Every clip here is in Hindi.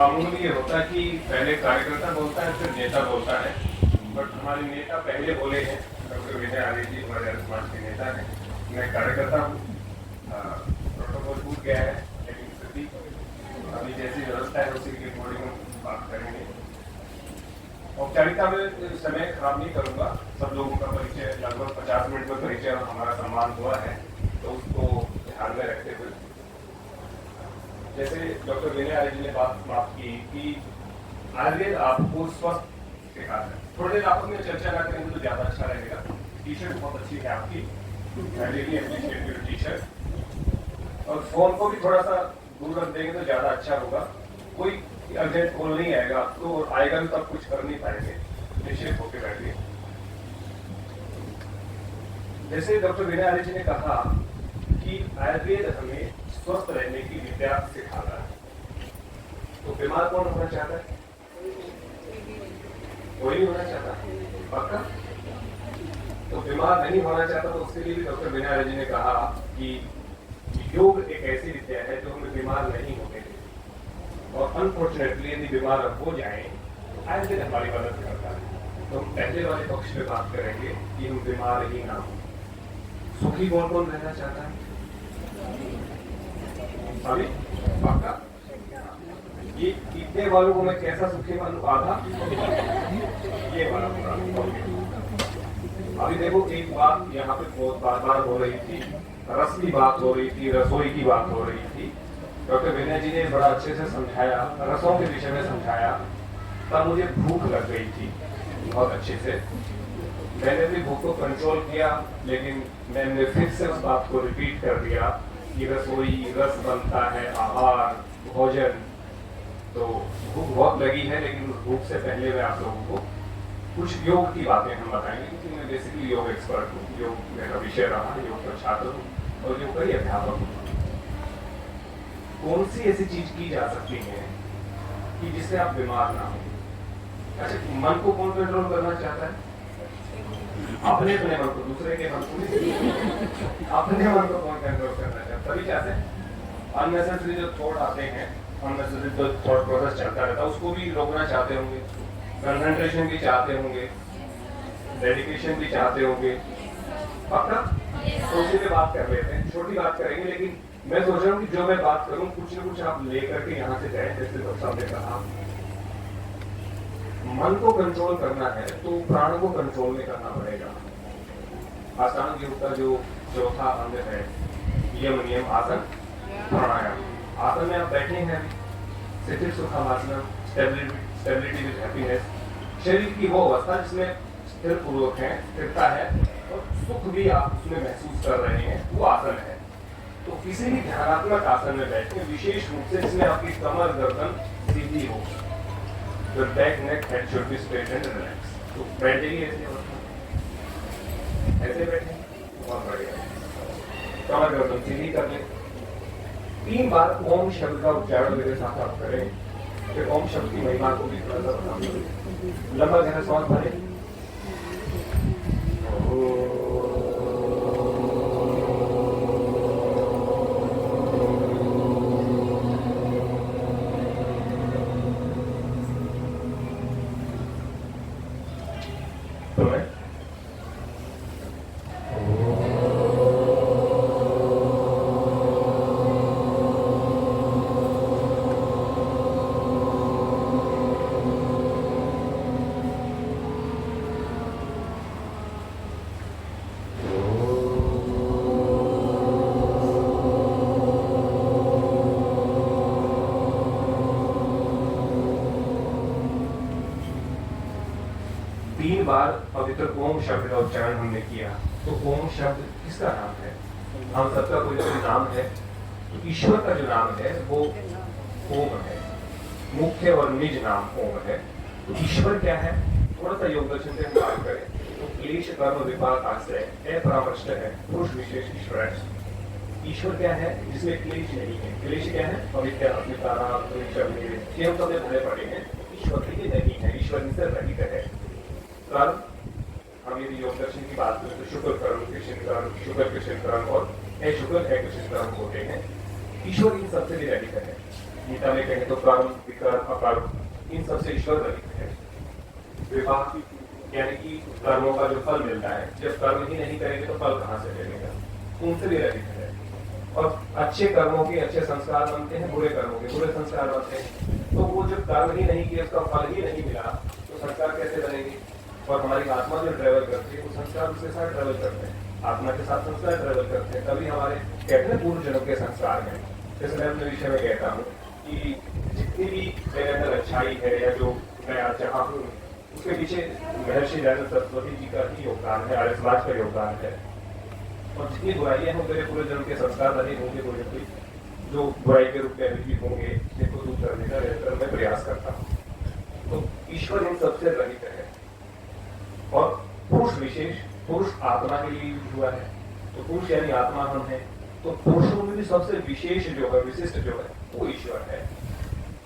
मामूली ये होता है कि पहले कार्यकर्ता बोलता है फिर नेता बोलता है, बट हमारे नेता पहले बोले हैं। डॉक्टर विनय आर्य जी हमारे समाज के नेता हैं, मैं कार्यकर्ता हूँ। प्रोटोकॉल टूट गया है, लेकिन फिर भी अभी जैसी व्यवस्था है उसी के अकॉर्डिंग हम बात करेंगे। औपचारिकता में समय खराब नहीं करूंगा। सब लोगों का परिचय लगभग 50 मिनट में परिचय हमारा सम्मान हुआ है, तो उसको ध्यान में रखते हुए जैसे डॉक्टर विनय आर्य जी ने बात की कि आयुर्वेद आपको स्वस्थ सिखाता है। थोड़ी देर आपस में चर्चा ना करेंगे तो ज्यादा अच्छा रहेगा। टी शर्ट बहुत अच्छी है आपकी, really appreciate your T shirt. और फोन को भी थोड़ा सा दूर रख देंगे तो ज्यादा अच्छा होगा। कोई अर्जेंट कॉल नहीं आएगा तो आएगा भी तब कुछ कर नहीं पाएंगे, निश्चित होकर बैठिए। जैसे डॉक्टर विनय आर्य जी ने कहा कि आयुर्वेद हमें स्वस्थ रहने की विद्या सिखाता है, तो बीमार कौन होना चाहता है? कोई नहीं होना चाहता, पक्का? तो बीमार नहीं होना चाहता, तो उसके लिए भी डॉक्टर विनय आर्य जी ने कहा कि योग एक ऐसी विद्या है जो हमें बीमार नहीं होने देती। और अनफॉर्चुनेटली यदि बीमार हो जाए तो आयुर्वेद हमारी मदद करता है। तो हम पहले वाले पक्ष में बात करेंगे कि हम बीमार ही ना हो। सुखी कौन कौन रहना चाहता है? अभी पक्का? ये इतने वालों को मैं कैसा सुखी मानूं? आधा ये वाला पूरा। अभी देखो, एक बात यहाँ पे बहुत बार बार हो रही थी, रस की बात हो रही थी, रसोई की बात हो रही थी। डॉक्टर विनय जी ने बड़ा अच्छे से समझाया, रसों के विषय में समझाया। तब मुझे भूख लग गई थी बहुत अच्छे से। मैंने भी भूख को कंट्रोल किया, लेकिन मैंने फिर से उस बात को रिपीट कर दिया कि रसोई, रस बनता है, आहार, भोजन। तो भूख बहुत लगी है, लेकिन उस भूख से पहले मैं आप लोगों को कुछ योग की बातें हम बताएंगे, क्योंकि मैं बेसिकली योग एक्सपर्ट हूँ। योग मेरा विषय रहा, योग का छात्र हूँ और योग का ही अध्यापक हूँ। कौन सी ऐसी चीज की जा सकती है कि जिससे आप बीमार ना हो? अच्छा, मन को कौन कंट्रोल करना चाहता है? अपने मन को, दूसरे के मन को नहीं। अपने मन को कौन कंट्रोल करना चाहता है? तभी चाहते हैं अननेसेसरी जो थॉट आते हैं, अननेसेसरी जो थॉट प्रोसेस चलता रहता है, उसको भी रोकना चाहते होंगे। कंसंट्रेशन भी चाहते होंगे, डेडिकेशन भी चाहते होंगे, पक्का? तो उसी पे बात कर लेते हैं। छोटी बात करेंगे, लेकिन मैं सोच रहा हूँ कि जो मैं बात करूँ कुछ न कुछ आप लेकर के यहाँ से जाए। जैसे डॉक्टर साहब ने कहा मन को कंट्रोल करना है तो प्राण को कंट्रोल में करना पड़ेगा। अष्टांग योग का जो चौथा अंग है, यम नियम आसन प्राणायाम। आसन में आप बैठे हैं, स्थिर सुखासन, स्टेबिलिटी विद हैप्पीनेस। शरीर की वो अवस्था जिसमें स्थिर पूर्वक है, स्थिरता है और सुख भी आप उसमें महसूस कर रहे हैं, वो आसन है। तो किसी भी ध्यानात्मक आसन में बैठे, विशेष रूप से जिसमें आपकी कमर गर्दन सीधी हो, the back neck head should be straight and relaxed। तो बैठेगी ऐसे अवस्था, ऐसे बैठे, बहुत बढ़िया। कमर गर्दन सीधी कर ले। 3 बार ओम शब्द का उच्चारण मेरे साथ आप करें, फिर ओम शब्द की महिमा को भी थोड़ा सा बताऊंगा। लंबा गहरा सांस भरे। बार पवित्र ओम शब्द का उच्चारण हमने किया। तो ओम शब्द किसका नाम है? हम सबका कोई नाम है। तो ईश्वर का जो नाम है वो ओम है, मुख्य और निज नाम ओम है। तो ईश्वर क्या है? थोड़ा सा योग दर्शन से हम बात करें तो क्लेश कर्म विपाक आश्रय अपरामृष्ट है, पुरुष विशेष ईश्वर। ईश्वर क्या है? जिसमें क्लेश नहीं है। क्लेश क्या है? अविद्या, अस्मिता, राग, ये हम सबने भरे पड़े हैं। ईश्वर के लिए नहीं है, ईश्वर से रहित है। कर्म, हम यदि योग दर्शन की बात करें तो शुक्र कर्म, कृष्ण कर्म, शुक्र कृष्ण कर्म और शुक्र है कृष्ण कर्म होते हैं। ईश्वर इन सबसे भी रहित है। गीता में कहें तो कर्म विकर्म अकर्म इन सबसे ईश्वर रहित है। विवाह यानी कि कर्मों का जो फल मिलता है, जब कर्म ही नहीं करेंगे तो फल कहाँ से मिलेगा, उनसे भी रहित है। और अच्छे कर्मों के अच्छे संस्कार बनते हैं, बुरे कर्मों के बुरे संस्कार बनते हैं। तो वो जो कर्म ही नहीं किया, उसका फल ही नहीं मिला, तो संस्कार कैसे बनेंगे। और हमारी आत्मा जो ट्रेवल करती है वो संस्कार उसके साथ ट्रेवल करते हैं, आत्मा के साथ संस्कार ट्रेवल करते हैं। तभी हमारे कहते हैं पूर्व जन्म के संस्कार हैं। जैसे मैं अपने विषय में कहता हूँ कि जितनी भी मेरे अंदर अच्छाई है या जो मैं आज जहाँ हूँ, उसके पीछे महर्षि दयानंद सरस्वती जी का ही योगदान है, आर्य समाज का योगदान है। और जितनी बुराइयां हों, मेरे पूरे जन्म के संस्कार बने होंगे, कोई जो बुराई के रूप में अभी होंगे, जिनको दूर करने का निरंतर मैं प्रयास करता हूँ। तो ईश्वर इन सबसे रहित है। और पुरुष विशेष, पुरुष आत्मा के लिए हुआ है, तो पुरुष यानी आत्मा हम है। तो पुरुषों में भी सबसे विशेष जो है, विशिष्ट जो है, वो ईश्वर है।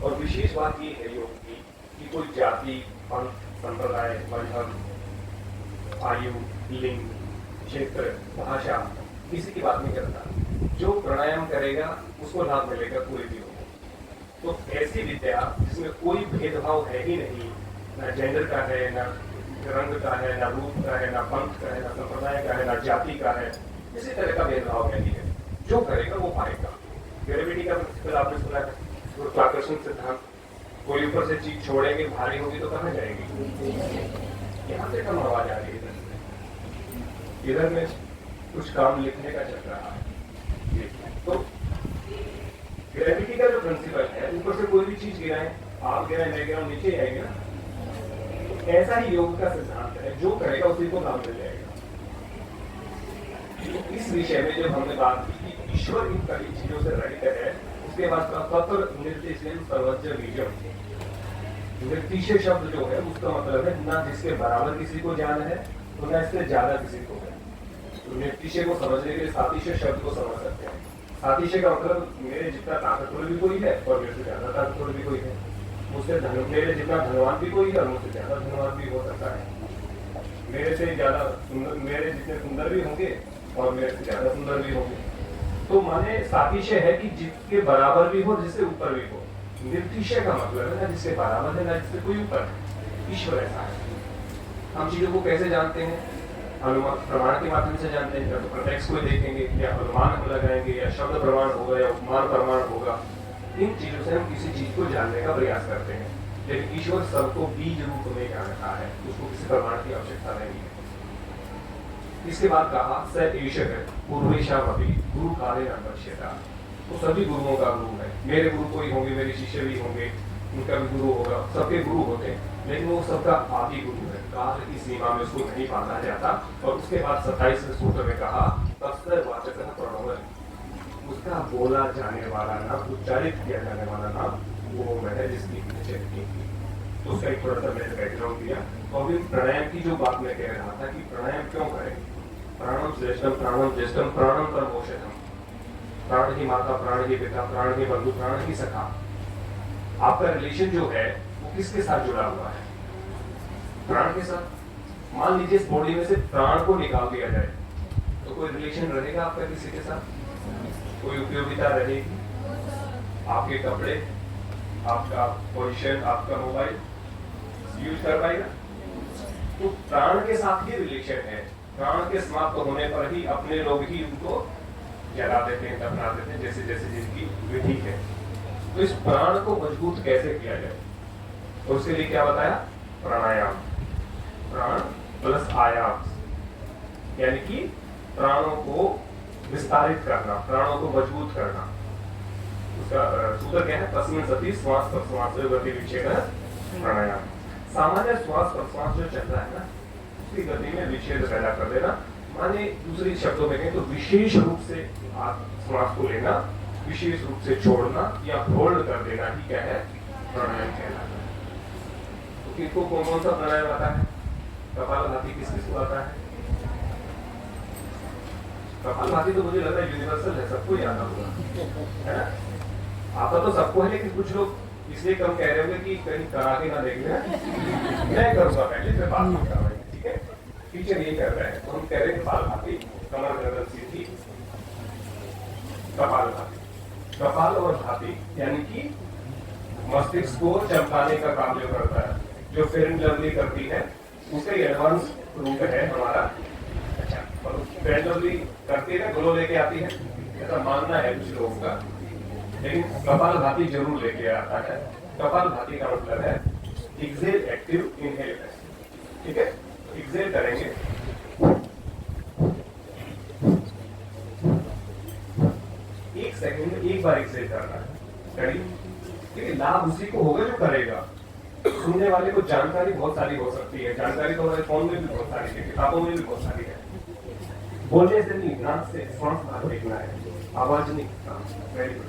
और विशेष बात ये है योग की कि कोई जाति, पंथ, संप्रदाय, मजहब, आयु, लिंग, क्षेत्र, भाषा किसी की बात नहीं करता। जो प्राणायाम करेगा उसको लाभ मिलेगा, कोई भी हो। तो ऐसी विद्या जिसमें कोई भेदभाव है ही नहीं, ना जेंडर का है, ना रंग का है, ना रूप का है, ना पंथ का है, ना संप्रदाय का है, ना जाति का है, किसी तरह का भेदभाव नहीं है। जो करेगा वो पाएगा। ग्रेविटी का प्रिंसिपल आपने सुना है, गुरुत्वाकर्षण सिद्धांत। कोई ऊपर से चीज छोड़ेंगे, भारी होगी तो कहाँ जाएगी। यहाँ से कम आवाज आ रही है, इधर में कुछ काम लिखने का चल रहा है। तो ग्रेविटी का जो प्रिंसिपल है, ऊपर से कोई भी चीज गिराएं, आप गिराएं, मैं गिराऊं, नीचे आएंगे ना। तो ऐसा ही योग का सिद्धांत है, जो करेगा उसी को लाभ मिल जाएगा। इस विषय में जब हमने बात की कि ईश्वर इन कई चीजों से रहित है, उसके बाद तत्व निर्देशन सर्वज्ञ बीजम। निर्दिशय शब्द जो है उसका मतलब है ना जिसके बराबर किसी को ज्ञान है, तो ना इससे ज्यादा किसी को है। तो निर्दिशय को समझने के लिए सातिशय शब्द को समझ सकते हैं। सातिशय का मतलब मेरे जितना ताकतवर भी कोई है और मेरे से ज्यादा ताकतवर भी कोई है, मुझसे मेरे जितना धनवान भी कोई है और मुझसे ज्यादा धनवान भी हो सकता है, मेरे से ज्यादा सुंदर, मेरे जितने सुंदर भी होंगे और मेरे से ज्यादा सुंदर भी होंगे। तो माने सातिशय है कि जिसके बराबर भी हो, जिससे ऊपर भी हो। निर्दिशय का मतलब है ना जिसके बराबर है, ना जिससे कोई ऊपर है। ईश्वर ऐसा है। हम चीजों को कैसे जानते हैं? अनुमान प्रमाण के माध्यम से जानते हैं। या तो प्रत्यक्ष को देखेंगे, या अनुमान हम लगाएंगे, या शब्द प्रमाण होगा, या उपमान प्रमाण होगा। इन चीजों से हम किसी चीज को जानने का प्रयास करते हैं। लेकिन ईश्वर सबको बीज रूप में जानता है, उसको किसी प्रमाण की आवश्यकता नहीं है। इसके बाद कहा स ईश्वर पूर्वेशम अभी गुरु काले नश्यता। तो सभी गुरुओं का गुरु है। मेरे गुरु कोई होंगे, मेरे शिष्य भी होंगे, उनका भी गुरु होगा, सबके गुरु होते हैं, लेकिन वो सबका आदि गुरु है। काल की सीमा में उसको नहीं बांधा जाता। और उसके बाद 27वें सूत्र में कहा तत्सर वाचक प्रणव, उसका बोला जाने वाला नाम, उच्चारित किया जाने वाला नाम वो है जिसकी शक्ति। तो उसका एक थोड़ा सा मैंने बैकग्राउंड दिया। तो अभी प्राणायाम की जो बात मैं कह रहा था कि प्राणायाम क्यों करें। प्राणम श्रेष्ठम प्राणम ज्येष्ठम प्राणम परमोषधम। प्राण ही माता, प्राण ही पिता, प्राण ही बंधु, प्राण ही सखा। आपका रिलेशन जो है वो किसके साथ जुड़ा हुआ है? प्राण के साथ। मान लीजिए इस बॉडी में से प्राण को निकाल दिया जाए तो कोई रिलेशन रहेगा आपका किसी के साथ? कोई उपयोगिता रहेगी? आपके कपड़े, आपका पोजीशन, आपका मोबाइल यूज कर पाएगा? तो प्राण के साथ ही रिलेशन है। प्राण के समाप्त होने पर ही अपने लोग ही उनको जला देते हैं, दफना देते हैं, जैसे जैसे जिनकी विधि है। तो इस प्राण को मजबूत कैसे किया जाए? तो उसके लिए क्या बताया? प्राणायाम। प्राण प्लस आयाम, यानी कि प्राणों को विस्तारित करना, प्राणों को मजबूत करना। उसका सूत्र क्या है? तस्मिन् सति श्वास प्रश्वास गति विच्छेद प्राणायाम। सामान्य श्वास प्रश्वास जो चल रहा है ना, उसकी गति में विच्छेद पैदा कर देना। माने दूसरे शब्दों में कहें तो विशेष रूप से आप श्वास को लेना, विशेष रूप से छोड़ना या होल्ड कर देना ही क्या है? प्राणायाम कहलाता है। तो किसको कौन कौन सा प्राणायाम आता है? कपालभाति किस किसको आता है? कपालभाति तो मुझे लग रहा है यूनिवर्सल है, सबको ही आता होगा, है ना? आता तो सबको है, लेकिन कुछ लोग इसलिए कम कह रहे होंगे कि कहीं करा के ना देख लें। मैं करूंगा पहले, फिर बात नहीं करूंगा, ठीक है? टीचर यही कर रहे हैं, तो हम कह रहे हैं कपालभाति, कमर गर्दन सीधी, कपालभाति। कपाल और भाति यानी कि मस्तिष्क को चमकाने का काम जो करता है, जो फेयर लवली करती है, उसका एडवांस रूप है हमारा। अच्छा, फेयर लवली करती है, ग्लो लेके आती है, ऐसा मानना है कुछ लोगों का, लेकिन कपाल भाती जरूर लेके आता है। कपाल भाती का मतलब है एक्सेल एक्टिव इनहेल। ठीक है, एक्सेल करेंगे, एक सेकंड में एक बार एक्सेल करना है, करिए। ठीक है, लाभ उसी को होगा जो करेगा। सुनने वाले को जानकारी बहुत सारी हो सकती है, जानकारी तो हमारे फोन में भी बहुत सारी है, किताबों में भी बहुत सारी है। बोलने से नहीं, नाक से श्वास बाहर फेंकना है, आवाज नहीं। Very good.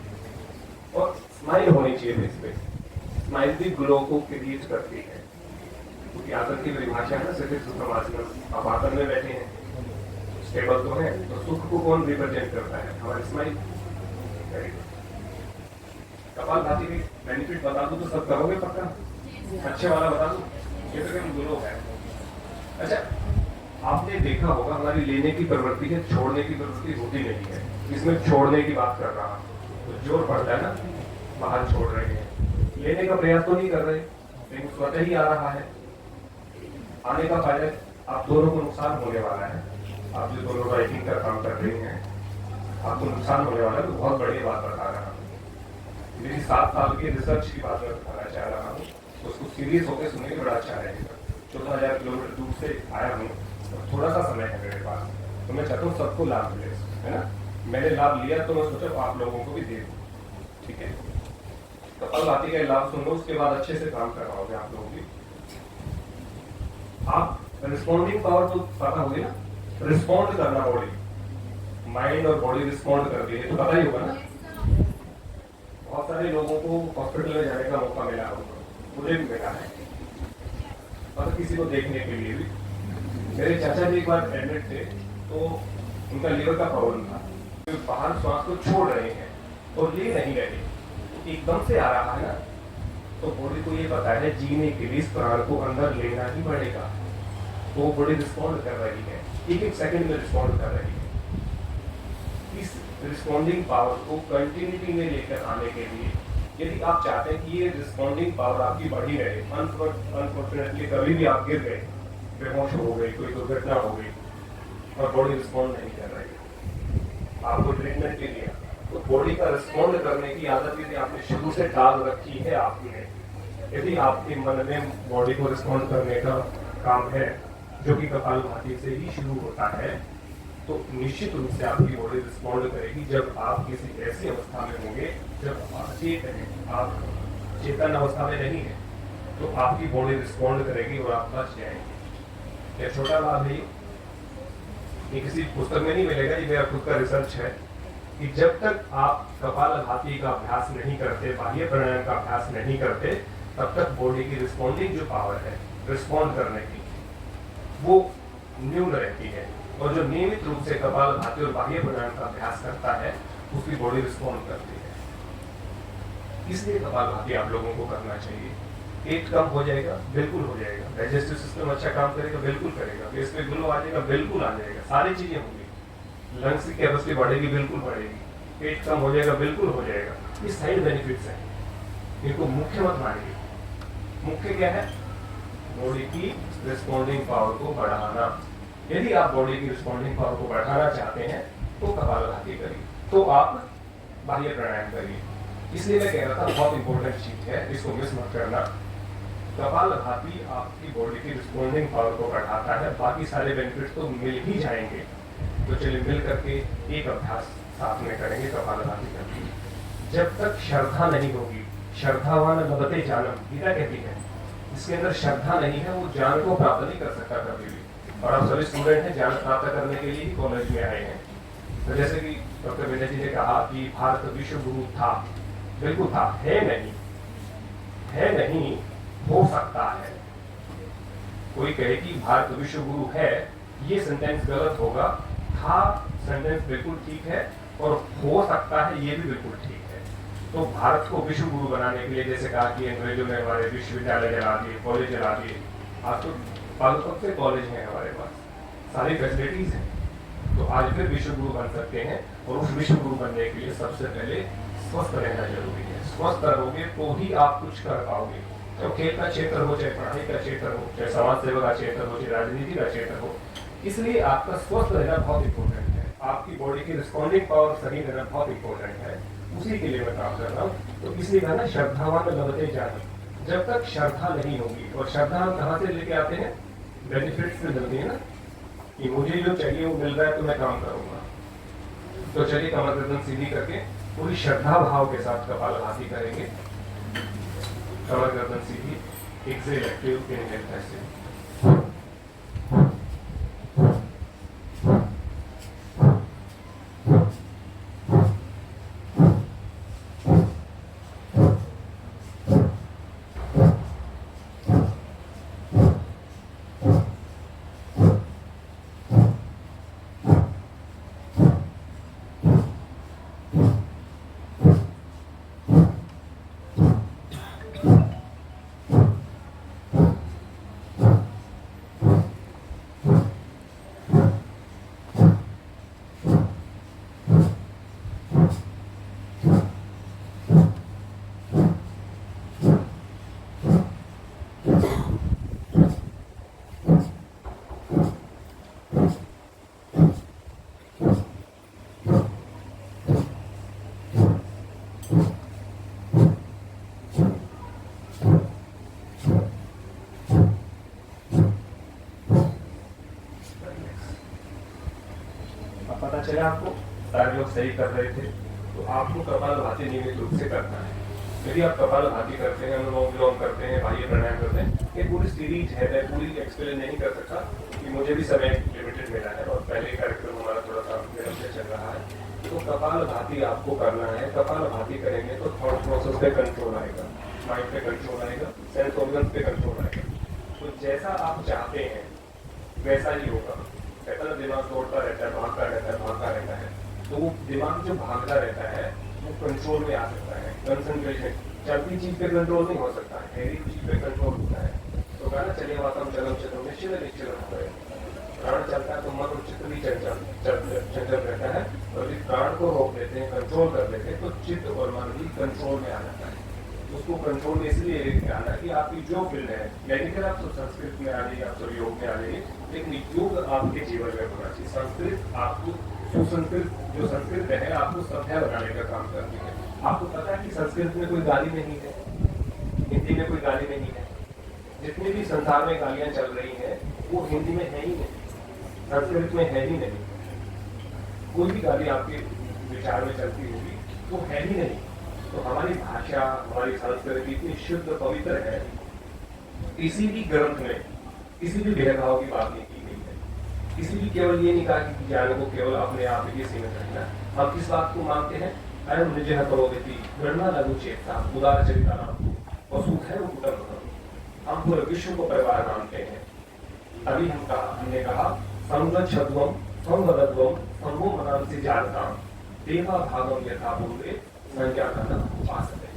और स्माइल होनी चाहिए फेस पे। स्माइल भी ग्लो को क्रिएट करती है, क्योंकि आसन की परिभाषा है सिर्फ सुखमासन। आप आसन में बैठे हैं, स्टेबल तो है, तो सुख को कौन रिप्रेजेंट करता है? हमारी स्माइल। कपाल भाती की बेनिफिट बता दूं तो सब करोगे पक्का? अच्छे वाला बता दूं? ये तो केवल गुरु है। अच्छा, आपने देखा होगा हमारी लेने की प्रवृत्ति है, छोड़ने की प्रवृत्ति होती नहीं है। इसमें छोड़ने की बात कर रहा हूं, तो जोर पड़ता है ना, बाहर छोड़ रहे हैं। लेने का प्रयास तो नहीं कर रहे, लेकिन स्वतः ही आ रहा है। आने का फायदा आप दोनों को नुकसान होने वाला है। आप जो दोनों राइटिंग का काम कर रहे हैं, आपको नुकसान होने वाला है। तो बहुत बड़ी बात बता रहा हूँ, मेरी 7 साल की रिसर्च की बात मैं बताना चाह रहा हूँ, उसको सीरियस होकर सुनने बड़ा अच्छा रहेगा। 14,000 किलोमीटर दूर से आया हूँ, थोड़ा सा समय है मेरे पास, तो मैं चाहता हूँ सबको लाभ मिले, है ना। मैंने लाभ लिया तो मैं सोचा आप लोगों को भी दे दूँ। ठीक है, कपाल भाती का लाभ सुन लो, उसके बाद अच्छे से काम करवाओगे आप लोगों की। आप रिस्पॉन्डिंग पावर तो पता होगी ना, रिस्पॉन्ड करना, बॉडी माइंड और बॉडी रिस्पॉन्ड करती है, तो पता ही होगा ना। बहुत सारे लोगों को हॉस्पिटल में जाने का मौका मिला होगा, मुझे भी मिला है, और किसी को देखने के लिए भी। मेरे चाचा जी एक बार एडमिट थे, तो उनका लीवर का प्रॉब्लम था, तो बाहर श्वास को छोड़ रहे हैं और ले नहीं रहे, तो एकदम से आ रहा है ना, तो बॉडी को ये पता है जीने के लिए इस प्राण को अंदर लेना ही पड़ेगा, तो बॉडी रिस्पॉन्ड कर रही है, एक सेकंड में रिस्पॉन्ड कर रही है। इस रिस्पॉन्डिंग पावर को कंटिन्यूटी में लेकर आने के लिए, यदि आप चाहते हैं कि ये रिस्पॉन्डिंग पावर आपकी बढ़ी रहे, अनफॉर्चुनेटली कभी भी आप गिर गए, बेहोश हो गई, कोई दुर्घटना हो गई और बॉडी रिस्पॉन्ड नहीं कर रही, आपको ट्रीटमेंट के लिए, तो बॉडी का रिस्पॉन्ड करने की आदत यदि आपने शुरू से डाल रखी है आपने, यदि आपके मन में बॉडी को रिस्पॉन्ड करने का काम है, जो कि कपाल भाती से ही शुरू होता है, तो निश्चित रूप से आपकी बॉडी रिस्पॉन्ड करेगी। जब आप किसी ऐसी अवस्था में होंगे जब आप अचेत हैं, आप चेतन अवस्था में नहीं है, तो आपकी बॉडी रिस्पॉन्ड करेगी और आप बच जाएंगे। यह छोटा लाभ है, ये किसी पुस्तक में नहीं मिलेगा, ये मेरा खुद का रिसर्च है कि जब तक आप कपाल भाती का अभ्यास नहीं करते, बाह्य प्राणायाम का अभ्यास नहीं करते, तब तक बॉडी की रिस्पॉन्डिंग जो पावर है, रिस्पॉन्ड करने की, वो न्यून रहती है। और जो नियमित रूप से कपाल भाती और बाह्य प्राणायाम का अभ्यास करता है, उसकी बॉडी रिस्पॉन्ड करती है। इसलिए कपाल भाती आप लोगों को करना चाहिए। पेट कम हो जाएगा, बिल्कुल हो जाएगा। डाइजेस्टिव सिस्टम अच्छा काम करेगा, बिल्कुल करेगा। फेस पे ग्लो आ जाएगा, बिल्कुल आ जाएगा। सारी चीजें होंगी, लंग्स की कैपेसिटी बढ़ेगी, बिल्कुल बढ़ेगी। पेट कम हो जाएगा, बिल्कुल हो जाएगा। ये साइड बेनिफिट्स हैं, इनको मुख्य मत मानिए। मुख्य क्या है? बॉडी की रिस्पॉन्डिंग पावर को बढ़ाना। यदि आप बॉडी की रिस्पॉन्डिंग पावर को बढ़ाना चाहते हैं तो कपालभाति करिए, तो आप बाह्य प्राणायाम करिए। इसलिए मैं कह रहा था बहुत इंपॉर्टेंट चीज है, इसको मिस मत करना। कपालभाति आपकी बॉडी की रिस्पॉन्डिंग पावर को बढ़ाता है, बाकी सारे बेनिफिट तो मिल ही जाएंगे। तो चलिए मिल करके एक अभ्यास साथ में करेंगे कपालभाति करके। जब तक श्रद्धा नहीं होगी, श्रद्धावान लभते जानम, गीता कहती है, जिसके अंदर श्रद्धा नहीं है वो ज्ञान को प्राप्त नहीं कर सकता कभी भी। और आप सभी स्टूडेंट हैं, ज्ञान प्राप्त करने के लिए ही कॉलेज में आए हैं। तो जैसे कि डॉक्टर विनय जी ने कहा कि भारत विश्व गुरु था, बिल्कुल था, है नहीं, हो सकता है। कोई कहे कि भारत विश्व गुरु है, ये सेंटेंस गलत होगा। था सेंटेंस बिल्कुल ठीक है और हो सकता है ये भी बिल्कुल ठीक है। तो भारत को विश्व गुरु बनाने के लिए, जैसे कहा कि अंग्रेजों ने हमारे विश्वविद्यालय जला दिए, कॉलेज जला दिए, आज तो पालक से कॉलेज है हमारे पास, सारी फैसिलिटीज हैं। तो आज फिर विश्व गुरु बन सकते हैं, और उस विश्व गुरु बनने के लिए सबसे पहले स्वस्थ रहना जरूरी है। स्वस्थ रहोगे तो ही आप कुछ कर पाओगे। चाहे खेल का क्षेत्र हो, चाहे पढ़ाई का क्षेत्र हो, चाहे समाज सेवा का क्षेत्र हो, चाहे राजनीति का क्षेत्र हो, इसलिए आपका स्वस्थ रहना बहुत इंपॉर्टेंट है। आपकी बॉडी की रिस्पॉन्डिंग पावर सही रहना बहुत इंपॉर्टेंट है, उसी के लिए मैं काम कर रहा हूँ। तो इसलिए कहना श्रद्धावान लभते जाने, जब तक श्रद्धा नहीं होगी, और श्रद्धा हम कहाँ से लेके आते हैं? बेनिफिट से मिलती है ना, कि मुझे जो चाहिए वो मिल रहा है तो मैं काम करूंगा। तो चलिए कमर गर्दन सीधी करके पूरी श्रद्धा भाव के साथ कपालभाति करेंगे। कमर गर्दन सीधी, एक्सेल एक्टिव, इनहेल पैसिव। पता चला आपको सारे लोग सही कर रहे थे, तो आपको कपालभाति नियमित रूप से करना है। यदि आप कपालभाति करते हैं, अनुलोम विलोम करते हैं, बाह्य प्राणायाम करते हैं, ये पूरी सीरीज है, मैं पूरी एक्सप्लेन नहीं कर सकता कि मुझे भी समय लिमिटेड मिला है और पहले कार्यक्रम हमारा थोड़ा सा विलंब से चल रहा है। तो कपालभाति आपको करना है। कपालभाति करेंगे तो थॉट प्रोसेस पे कंट्रोल आएगा, माइंड पे कंट्रोल आएगा, सेंस ऑर्गन पे कंट्रोल आएगा। तो जैसा आप चाहते हैं वैसा ही होगा। कहता ना दिमाग दौड़ता रहता है, भागता रहता है, तो वो दिमाग जो भागता रहता है वो कंट्रोल में आ सकता है। कंसंट्रेशन, चलती चीज पे कंट्रोल नहीं हो सकता है, ठहरी चीज पे कंट्रोल होता है। तो कहना चलिए वातम चलम चलम निश्चल होता है। प्राण चलता है तो मन और चित्त भी चंचल रहता है, और यदि प्राण को रोक देते हैं, कंट्रोल कर देते हैं, तो चित्त और मन भी कंट्रोल में आ जाता है। उसको कंट्रोल में इसलिए लेके आना कि आपकी जो फील्ड है, मेडिकल आप सब संस्कृत में आ जाइए, आप सब योग में आ जाइए, लेकिन योग आपके जीवन में होना चाहिए। संस्कृत आपको जो संस्कृत है आपको सभ्य बनाने का काम करती है। आपको पता है कि संस्कृत में कोई गाली नहीं है, हिंदी में कोई गाली नहीं है। जितनी भी संसार में गालियां चल रही हैं वो हिंदी में है ही नहीं, संस्कृत में है ही नहीं। कोई भी गाली आपके विचार में चलती होगी वो है ही नहीं। तो हमारी भाषा, हमारी संस्कृति इतनी शुद्ध पवित्र है, किसी भी ग्रंथ में किसी भी भेदभाव की बात नहीं की गई है। किसी भी केवल ये नहीं कहा कि ज्ञान को केवल अपने आप ही सीमित रखना। हम किस बात को मानते हैं? अयम निजः करोति गणना लघु चेता उदार चरिता नाम वसुध है वो कुटुंब। हम पूरे विश्व को परिवार मानते हैं। अभी हमने कहा संगच्छध्वम संवदध्वम संभो मनांसि जानता देवा भागम यथा पूर्वे संज्ञा करना उपास है।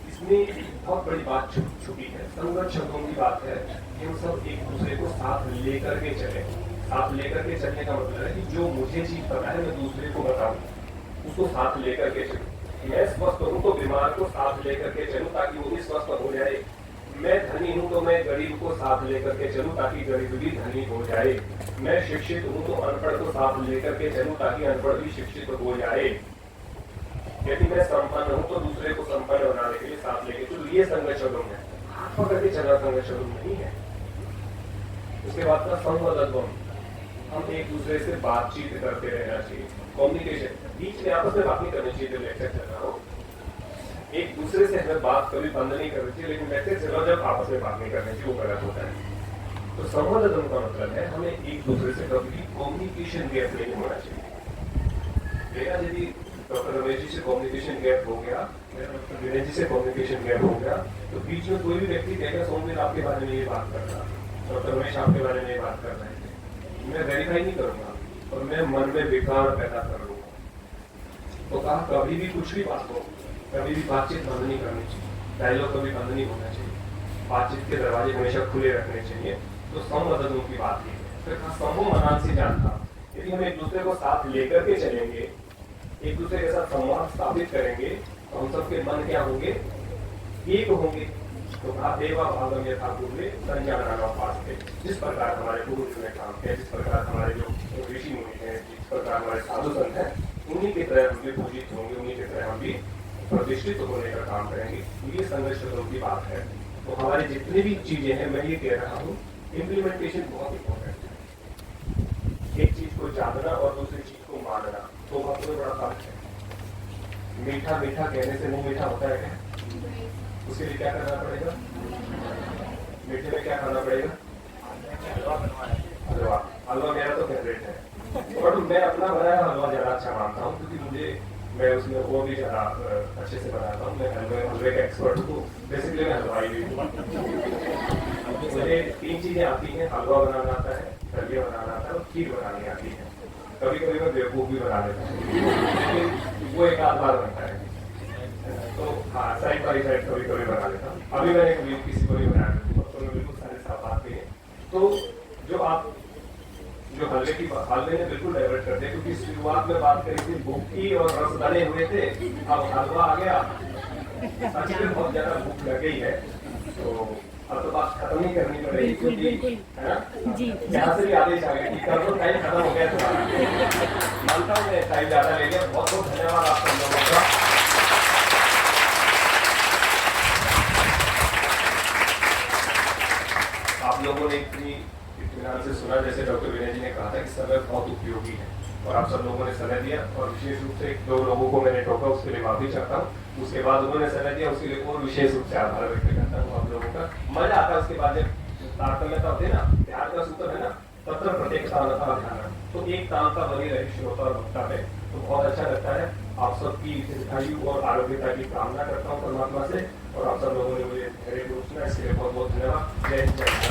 इसमें बहुत बड़ी बात छुपी है। संगत शब्दों की बात है कि हम सब एक दूसरे को साथ लेकर के चले। साथ लेकर के चलने का मतलब है कि जो मुझे चीज पता है मैं दूसरे को बताऊं, उसको साथ लेकर के चलूं। मैं स्वस्थ हूं तो बीमार को साथ लेकर के चलूं ताकि वो भी स्वस्थ हो जाए। मैं धनी हूं तो मैं गरीब को साथ लेकर के चलूं ताकि गरीब भी धनी हो जाए। मैं शिक्षित हूं तो अनपढ़ को साथ लेकर के चलूं ताकि अनपढ़ भी शिक्षित हो जाए। यदि मैं संपन्न हूं तो दूसरे को संपन्न बनाने के लिए साथ लेके चलूं। ये संगत शब्दों है, हाथ पकड़ के चलना संगत शब्दों नहीं है। उसके बाद का संवादत्वम, हम एक दूसरे से बातचीत करते रहना चाहिए। कम्युनिकेशन, बीच में आपस में बात नहीं करनी चाहिए। जो लेक्चर चल रहा हो एक दूसरे से हमें बात कभी बंद नहीं करनी चाहिए, लेकिन लेक्चर चलो जब आपस में बात नहीं करनी चाहिए वो गलत होता है। तो संवादत्वम का मतलब है हमें एक दूसरे से कभी कम्युनिकेशन गैप नहीं होना चाहिए। यदि डॉक्टर रमेश जी से कम्युनिकेशन गैप हो गया, डॉक्टर विनय जी से कम्युनिकेशन गैप हो गया, तो बीच में कोई भी व्यक्ति कहेगा सोमवीर आपके बारे में ये बात कर रहा, डॉक्टर रमेश आपके बारे में ये बात कर रहे थे, मैं वेरीफाई नहीं करूंगा और मैं मन में विकार पैदा कर लूंगा। तो कहा कभी भी कुछ भी बात हो, कभी भी बातचीत बंद नहीं करनी चाहिए, डायलॉग कभी बंद नहीं होना चाहिए, बातचीत के दरवाजे हमेशा खुले रखने चाहिए। तो संवादों की बात की फिर समूह मनान से जानता, यदि हम एक दूसरे को साथ लेकर के चलेंगे, एक दूसरे के साथ संवाद स्थापित करेंगे, तो हम सबके मन क्या होंगे, एक होंगे। तो कहा देवा भागम यथा पूर्वे संज्ञानान उपासते। जिस प्रकार हमारे पूर्व ने काम किया, जिस प्रकार हमारे जो ऋषि मुनि हैं, जिस प्रकार हमारे साधु संत हैं, उन्हीं की तरह हम भी पूजित होंगे, उन्हीं की तरह हम भी प्रतिष्ठित होने का काम करेंगे। ये संघर्ष की बात है। तो हमारी जितनी भी चीजें हैं, मैं ये कह रहा हूँ, इम्प्लीमेंटेशन बहुत इंपॉर्टेंट है। एक चीज को जानना और दूसरी चीज को मानना, दो बातों में बड़ा फर्क है। मीठा मीठा कहने से मुंह मीठा होता है क्या? उसके लिए क्या करना पड़ेगा? मीठे में क्या खाना पड़ेगा? हलवा। हलवा मेरा तो फेवरेट है, और मैं अपना बनाया हलवा ज्यादा अच्छा मानता हूँ, क्योंकि मैं उसमें वो भी ज्यादा अच्छे से बनाता हूँ। मैं हलवे का एक्सपर्ट हूँ, बेसिकली मैं हलवाई भी हूँ। मुझे 3 चीजें आती हैं, हलवा बनाना आता है, दलिया बनाना आता है और खीर बनानी आती है। कभी कभी मैं बेवकूफ भी बना लेता हूँ, लेकिन वो एक आध बार बनता है। तो हाँ, साइड बाई साइड कभी कभी बना लेता हूँ। अभी मैंने कभी किसी को नहीं बनाया, तो मैं बिल्कुल सारे साफ आते हैं। तो जो हलवे ने बिल्कुल डाइवर्ट कर दिया, क्योंकि शुरुआत में बात करी थी भूख की और रसदाने हुए थे, अब हलवा आ गया। सच में बहुत ज्यादा भूख लग गई है, तो अब तो बात खत्म ही करनी पड़ेगी, क्योंकि है ना, यहाँ से भी आदेश आ गया कि कल तो टाइम खत्म हो गया तुम्हारा। मानता हूँ मैं टाइम ज्यादा ले लिया। बहुत बहुत धन्यवाद आप सब लोगों का। आप लोगों ने इतनी इत्मीनान से सुना, जैसे डॉक्टर विनय जी ने कहा था कि समय बहुत उपयोगी है, और आप सब लोगों ने समय दिया। और विशेष रूप से 2 लोगों को मैंने टोका, उसके लिए माफी चाहता हूँ। उसके बाद उन्होंने समय दिया, उसके लिए और विशेष रूप से आभार व्यक्त करता हूँ आप लोगों का। मजा आता है उसके बाद जब तारतम्यता होती है ना, ध्यान का सूत्र है ना, तत्र प्रत्येक तानता ध्यान, तो एक तानता बनी रही श्रोता और वक्ता में, तो बहुत अच्छा लगता है। आप सबकी दीर्घायु और आरोग्यता की कामना करता हूँ परमात्मा से, और आप सब लोगों ने मुझे धैर्य पूछना, इसके लिए बहुत बहुत धन्यवाद। जय हिंद, जय भारत।